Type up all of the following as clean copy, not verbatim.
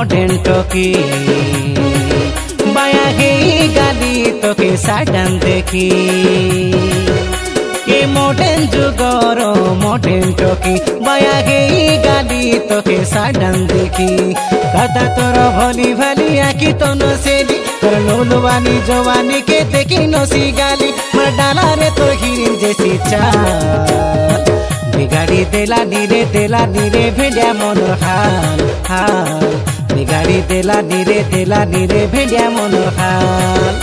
modern टोकी बाया हे गाली तोके साडन देखी ए मॉडर्न जुगर मॉडर्न टोकी बाया हे गाली तोके साडन देखी कथा तोर भली भली आखी तो नसेली तोर लोलवानी जवानी के देखी नसी गाली मर डाला रे तो हिरिन जैसी चाल बिगाड़ी देला नीरे भेड़िया मनोर हाल हाल बिगाड़ी देला नीरे भेड़िया मनोर हाल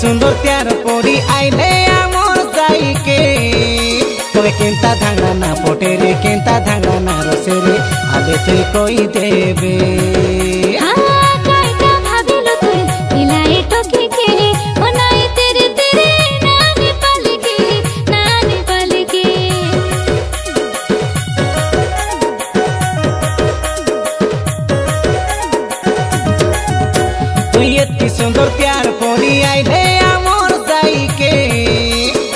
सुंदर त्यार पोरी आइले आमर जाइके तोरे केंता धांगा ना पोटे रे केंता धांगा ना रसे रे आले तुई कोई देबे सुंदर प्यार पोरी आइले आमर जाइके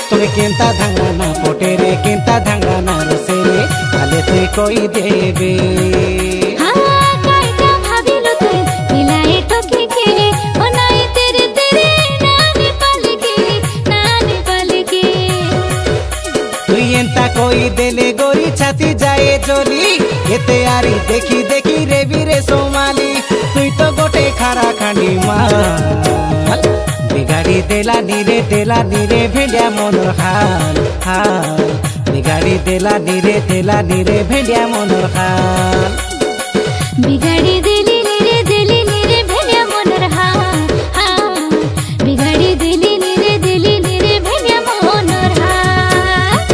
तोरे केंता धांगा ना पोटे रे केंता धांगा ना रसे रे आले तुई कोई देबे तुई एंता कोई देले गोरी छाती जाए जोली एते आरी देखी देखी रे बीरे सोमाली तुई तो गोटे खारा खांडी माल बिगाड़ी देला नीरे भेड़िया मनोर हाल हाल बिगाड़ी देला नीरे भेड़िया मनोर हाल बिगाड़ी देली नीरे भेड़िया मनोर हाल हाल बिगाड़ी देली नीरे भेड़िया मनोर हाल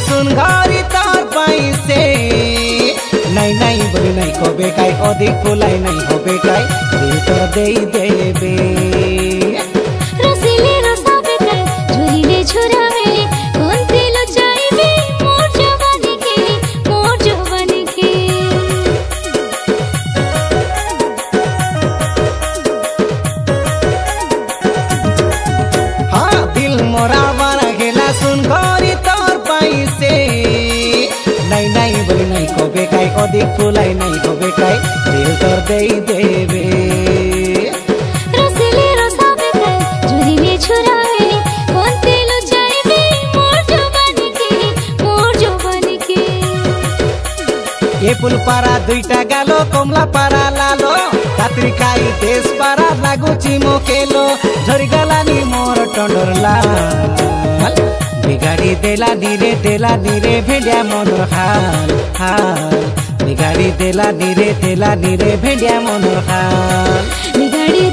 सुन घरी तोर पैसे नहीं बोली नहीं होबे काई अधिक फुलाई नहीं होबे काई दिल तो दे देबे रसिले रसाबे काई झुरिले झुरावे कोन दिल चाइबे मोर जवानी के हाँ दिल मोरा बारा गेला सुन घरी तोर पैसे नहीं बोली नहीं होबे काई अधिक फुलाई नहीं होबे काई दिल तो दे देबे रसिले रसाबे काई झुरिले झुरावे कोन दिल चाइबे मोर जवानी के ये पुल पारा दुईटा गालो कमला पारा लालो रात्रि खाई देश पारा लागू चिमो केलो झरी गलानी मोर टंडर लाल बिगाड़ी देला नीरे भेड़िया मनोर हाल हाल बिगाड़ी देला नीरे भेड़िया मनोर हाल बिगाड़ी